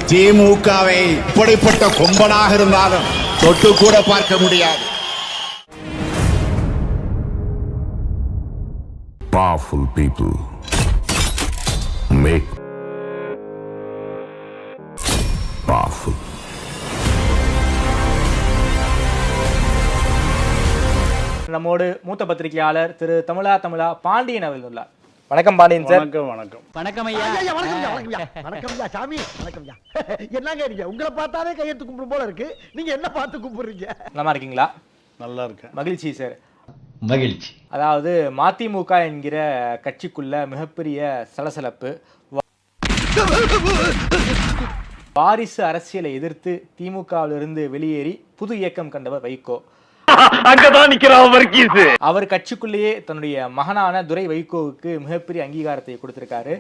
திமுகவை இப்படிப்பட்ட கொம்பனாக இருந்தாலும் தொட்டு கூட பார்க்க முடியாது. Powerful people make powerful. நம்மோடு மூத்த பத்திரிகையாளர் திரு தமிழா பாண்டியன் அவர்கள் உள்ளார். வணக்கம் பாண்டியன் சார். வணக்கம் வணக்கம் வணக்கம் ஐயா. வணக்கம் ஐயா சாமி. வணக்கம் ஐயா. என்னங்க நீங்க உங்களை பார்த்தாலே கையெழுத்து கும்பிடும் போல இருக்கு. நீங்க என்ன பார்த்து கும்பிடுறீங்க? நல்லா இருக்கீங்களா? நல்லா இருக்கேன். மகிழ்ச்சி சார். மகிழ்ச்சி. அதாவது மதிமுக என்கிற கட்சிக்குள்ள மிகப்பெரிய சலசலப்பு. வாரிசு அரசியலை எதிர்த்து திமுகவிலிருந்து வெளியேறி புது இயக்கம் கண்டவர் வைகோ. அங்கதான் நிக்கிறான் வர்கீஸ். அவர் கட்சிக்குள்ளேயே தன்னுடைய மகனான துரை வைகோவுக்கு மிகப்பெரிய அங்கீகாரத்தை கொடுத்திருக்காரு.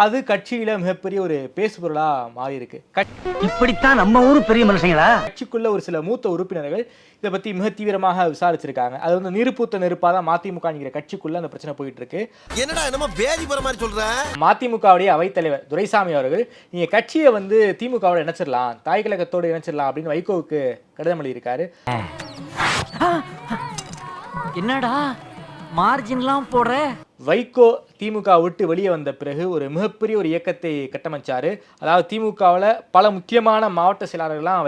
அது கட்சியில மிகப்பெரிய ஒரு பேசுபொருளா மாறி இருக்கு. இப்படித்தான் நம்ம ஊரு பெரிய மனுஷங்களா? கட்சிக்குள்ள ஒரு சில மூத்த உறுப்பினர்கள் இதை பத்தி மிக தீவிரமாக விசாரிச்சிருக்காங்க. அது வந்து நீர்பூத்த நெருப்பாதான் மதிமுக கட்சிக்குள்ள அந்த பிரச்சனை போயிட்டு இருக்கு. என்னடா என்னமோ பேதி போற மாதிரி சொல்ற? மதிமுகவுடைய அவைத்தலைவர் துரைசாமி அவர்கள் நீங்க கட்சியை வந்து திமுகவோட இணைச்சிடலாம், தாய் கழகத்தோடு இணைச்சிடலாம் அப்படின்னு வைகோவுக்கு கடிதம் எழுதியிருக்காரு. என்னடா மார்ஜின்லாம் போடுற? வைகோ திமுக விட்டு வெளியே வந்த பிறகு ஒரு மிகப்பெரிய ஒரு இயக்கத்தை கட்டமைச்சாரு. அதாவது திமுகவில் பல முக்கியமான மாவட்ட செயலாளர்கள்லாம்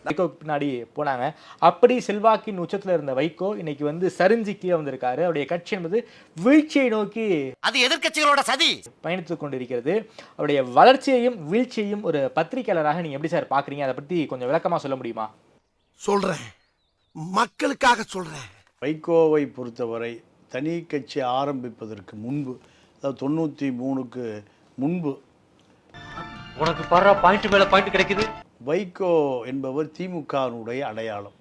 வைகோ பின்னாடி போனாங்க. அப்படி செல்வாக்கின் உச்சத்தில் இருந்த வைகோ இன்னைக்கு வந்து சரிஞ்சு கீழே வந்திருக்காரு. அவருடைய கட்சி என்பது வீழ்ச்சியை நோக்கி அது எதிர்க்கட்சிகளோட சதி பயணித்துக் கொண்டிருக்கிறது. அவருடைய வளர்ச்சியையும் வீழ்ச்சியையும் ஒரு பத்திரிகையாளராக நீங்க எப்படி சார் பாக்குறீங்க? அதை பத்தி கொஞ்சம் விளக்கமா சொல்ல முடியுமா? சொல்றேன், மக்களுக்காக சொல்றேன். வைகோவை பொறுத்தவரை தனி கட்சி ஆரம்பிப்பதற்கு முன்பு, அதாவது 93க்கு முன்பு, உனக்கு பர்ற பாயிண்ட் மேல பாயிண்ட் கிடைக்குது. வைகோ என்பவர் திமுகவினுடைய அடையாளம்,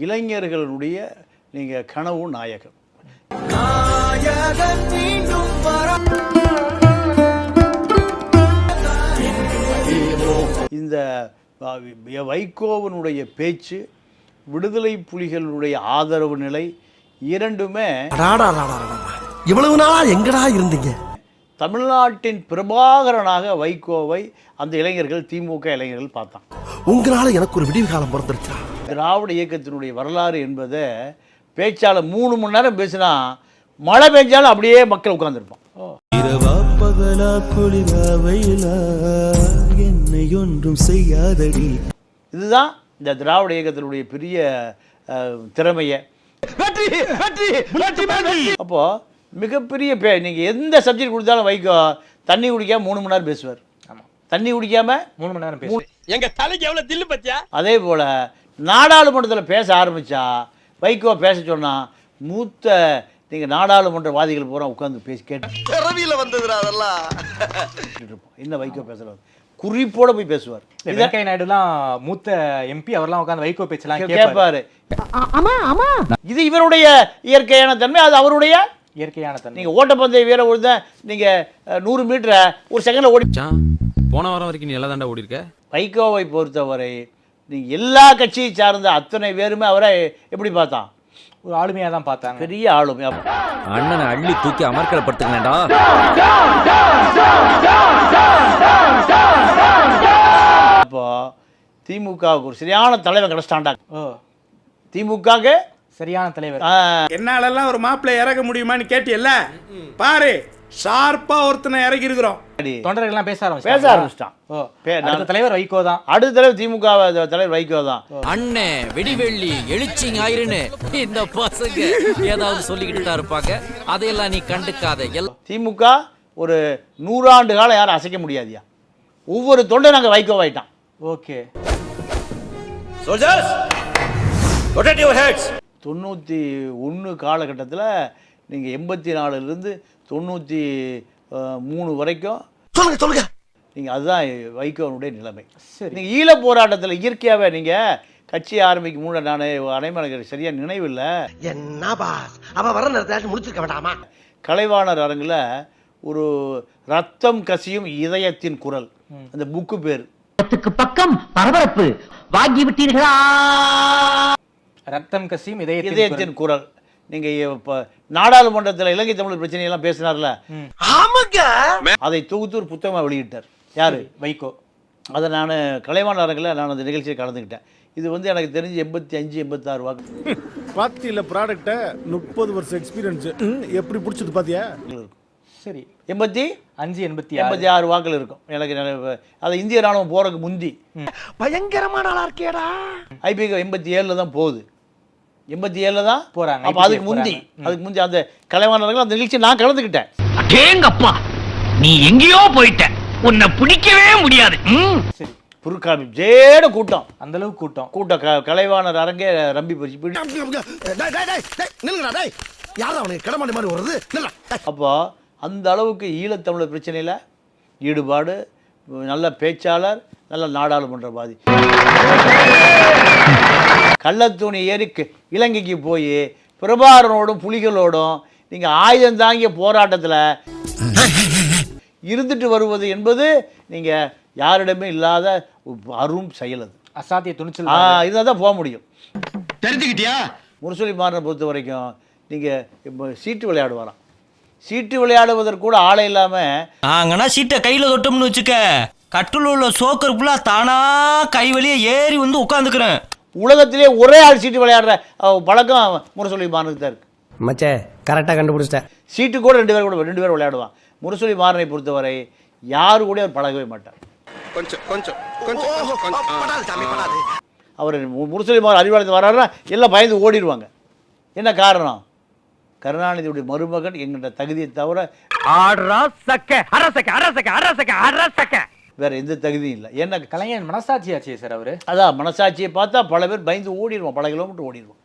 இளைஞர்களுடைய நீங்க கனவு நாயகன். இந்த வைகோவனுடைய பேச்சு, விடுதலை புலிகளுடைய ஆதரவு நிலை இரண்டுமே இவ்வளவு நாள் எங்கடா இருந்தீங்க? தமிழ்நாட்டின் பிரபாகரனாக வைகோவை அந்த இளைஞர்கள், திமுக இளைஞர்கள் பார்த்தான். உங்களால எனக்கு ஒரு விடிவு காலம் பிறந்துருச்சா? திராவிட இயக்கத்தினுடைய வரலாறு என்பதை பேச்சால 3 மணி நேரம் பேசினா மழை பெஞ்சாலும் அப்படியே மக்கள் உட்கார்ந்துருப்பான். இரவா பகலா குளிரா வெயிலா என்னை ஒன்றும் செய்யாதடி. இதுதான் இந்த திராவிட இயக்கத்தினுடைய பெரிய திறமையை. அப்போ மிகப்பெரிய நீங்க எந்த சப்ஜெக்ட் கொடுத்தாலும் வைகோ தண்ணி குடிக்காம 3 மணி நேரம் பேசுவார். தண்ணி குடிக்காம 3 மணி நேரம் பேசுவார். எங்க தலைக்கு எவ்வளவு தில்லு பத்தியா? அதே போல நாடாளுமன்றத்தில் பேச ஆரம்பிச்சா வைகோ பேச சொன்னா மூத்த நீங்க நாடாளுமன்றவாதிகள் பூரா உட்கார்ந்து பேசி கேட்டு அதெல்லாம் என்ன வைகோ பேசுறாரு குறிப்போட போய் பேசுவார். வெங்கையா நாயுடுலாம் மூத்த எம்பி அவர்லாம் உட்கார்ந்து வைகோ பேச்சலாம் கேட்பாரு. இது இவருடைய இயற்கையான தன்மை, அது அவருடைய இயற்கையான தன்மை. நீங்க ஓட்டப்பந்தய வீர ஒருத்த நீங்க 100 மீட்டரை ஒரு செகண்ட்ல ஓடி. போன வாரம் வரைக்கும் நீ எல்லாம் தாண்டா ஓடி இருக்க. வைகோவை பொறுத்தவரை நீங்க எல்லா கட்சியை சார்ந்த அத்தனை பேருமே அவரை எப்படி பார்த்தான்? ஒரு ஆளுமையா தான் பார்த்தாங்க. பெரிய ஆளுமை. அண்ணனை அள்ளி தூக்கி அமர்க்கலப்படுத்துங்களேன்டா. அப்போ திமுகவுக்கு ஒரு சரியான தலைவர் கிடைச்சிட்டாண்டா. திமுக சரியான தலைவர். என்னாலெல்லாம் ஒரு மாப்பிள்ளை இறக்க முடியுமான்னு கேட்டியல்ல, பாரு ஷார்ப்பா ஒருத்தனை இறக்கி இருக்கிறோம். தொண்டர்கள்லாம் பேச ஆரம்பிச்சிட்டான். தலைவர் வைகோ தான். அடுத்த தலைவர் திமுக தலைவர் வைகோ தான். அண்ணே வெடிவெள்ளி எழுச்சி ஞாயிறுன்னு இந்த பசங்க ஏதாவது சொல்லிக்கிட்டு தான் இருப்பாங்க. அதையெல்லாம் நீ கண்டுக்காத. திமுக ஒரு 100 ஆண்டு காலம் யாரும் அசைக்க முடியாதியா. ஒவ்வொரு தொண்டை நாங்கள் வைகோவாயிட்டான். ஓகே. 91 காலகட்டத்தில் நீங்கள் 84லேருந்து 93 வரைக்கும் சொல்லுங்க நீங்கள் அதுதான் வைகோனுடைய நிலைமை. நீங்கள் ஈழ போராட்டத்தில் இயற்கையாகவே நீங்கள் கட்சி ஆரம்பிக்கும் முன்னாடி நான் அனைமலை சரியா நினைவில்லை. என்ன பாஸ் அவ வர நேரத்தை முடிச்சிருக்க வேண்டாமா? கலைவாணர் அரங்கில் ஒரு ரத்தம் கசியும் இதயத்தின் குரல், அந்த புக்கு பேர் பக்கம் பரபரப்பு வாங்கி விட்டீர்களா? ரத்தம் கசியும் இதயத்தின் குரல். நீங்கள் இப்போ நாடாளுமன்றத்தில் இலங்கை தமிழர் பிரச்சனையெல்லாம் பேசினார்ல, அதை தொகுத்து ஒரு புத்தகமாக வெளியிட்டார். யார்? வைகோ. அதை நான் கலைவாணர் அரங்கில் நான் அந்த நிகழ்ச்சியை கலந்துக்கிட்டேன். இது வந்து எனக்கு தெரிஞ்சு 85-86 வாக்கு பாத்தியில ப்ராடக்ட்ட 30 வருஷம் எக்ஸ்பீரியன்ஸ் எப்படி பிடிச்சது பாத்தியா? இருக்கும். சரி, 86 வாக்குகள் இருக்கும். எனக்கு அது இந்திய ராணுவம் போறதுக்கு முந்தி பயங்கரமான ஆளா இருக்கேடா. ஐபிக்கு 87 தான் போகுது. 87 தான் போறாங்க. அப்போ அதுக்கு முந்தி அந்த கலைவாணர்கள் அந்த நிகழ்ச்சி நான் கலந்துக்கிட்டேன். அடேங்கப்பா, நீ எங்கேயோ போயிட்ட, உன்னை பிடிக்கவே முடியாது. சரி, புருக்காமி ஜேட கூட்டம், அந்த அளவுக்கு கூட்டம் கலைவாணர் அரங்கே ரம்பி போச்சு. யாரா அவனுக்கு கடமாடி மாதிரி வருது? அப்போ அந்த அளவுக்கு ஈழத்தமிழர் பிரச்சனையில் ஈடுபாடு, நல்ல பேச்சாளர், நல்ல நாடாளுமன்றவாதி. கள்ளத்தூணி ஏறி இலங்கைக்கு போய் பிரபாகரனோடும் புலிகளோடும் நீங்கள் ஆயுதம் தாங்கிய போராட்டத்தில் இருந்துட்டு வருவது என்பது நீங்கள் யாரிடமே இல்லாத அரும் செயல். அது அசாத்திய துணிச்சல். இதில் தான் போக முடியும். தெரிஞ்சுக்கிட்டியா? முரசொலி மாறனை பொறுத்த வரைக்கும் நீங்கள் இப்போ சீட்டு விளையாடுவாராம். சீட்டு விளையாடுவதற்கு கூட ஆளை இல்லாமல் நாங்கன்னா சீட்டை கையில் தொட்டோம்னு வச்சுக்க, கட்டுல உள்ள சோக்கர் ஃபுல்லாக தானா கை வழியே ஏறி வந்து உட்காந்துக்கிறேன். உலகத்திலே ஒரே ஆள் சீட்டு விளையாடுற பழக்கம் முரசொலி மாறனுக்கு தான் இருக்கு. மச்சே கரெக்டாக கண்டுபிடிச்சிட்டேன். சீட்டு கூட ரெண்டு பேர் விளையாடுவான். முரசொலி மாறனை பொறுத்தவரை யாரு கூட அவர் பழகவே மாட்டார். அவர் முரசொலி மாறன் அறிவாலயத்தில் வர்றாருன்னா எல்லாம் பயந்து ஓடிடுவாங்க. என்ன காரணம்? கருணாநிதியுடைய மருமகன் எங்கிட்ட தகுதியை தவிர வேற எந்த தகுதியும் இல்லை. என்ன கலைஞர் மனசாட்சியாச்சே சார் அவரு. அதான் மனசாட்சியை பார்த்தா பல பேர் பயந்து ஓடிடுவான், பல கிலோமீட்டர் ஓடிடுவான்.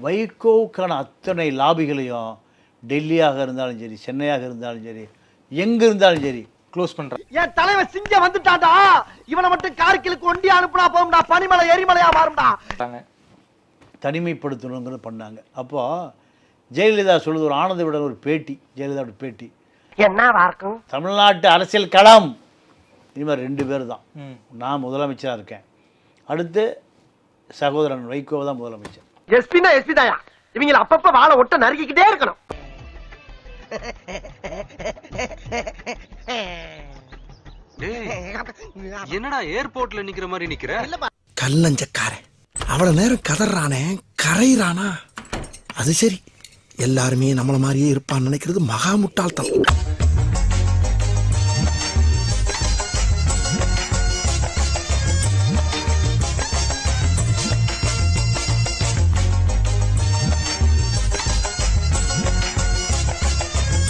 வைகோவுக்கான அத்தனை லாபிகளையும் டெல்லியாக இருந்தாலும் சரி, சென்னையாக இருந்தாலும் சரி, எங்க இருந்தாலும் சரி க்ளோஸ் பண்றேன். என் தலைவன் சிங்க வந்துட்டான்டா, இவனை மட்டும் கார்கிலுக்கு ஒண்டி அனுப்புனா போகும்டா, பனிமலை எரிமலையா மாறும்டா. தனிமைப்படுத்தணுங்கிறது பண்ணாங்க. அப்போ ஜெயலலிதா சொல்லுது, ஒரு ஆனந்த விட ஒரு பேட்டி, ஜெயலலிதாவோட பேட்டி, என்னவா இருக்கும்? தமிழ்நாட்டு அரசியல் களம் இனிமேல் 2 பேர் தான். நான் முதலமைச்சராக இருக்கேன், அடுத்து சகோதரன் வைகோ தான் முதலமைச்சர். எஸ்பினா எஸ்பி தாயா, இவங்களை அப்பப்ப வாழை ஒட்ட நறுக்கிக்கிட்டே இருக்கணும். என்னடா ஏர்போர்ட்ல நிக்கிற மாதிரி நிக்கிற? கல்லஞ்சக்காரன் அவ்வளவு நேரம் கதறானே, கரையிறானா? அது சரி, எல்லாருமே நம்மள மாதிரியே இருப்பான்னு நினைக்கிறது மகா முட்டாள்தனம்.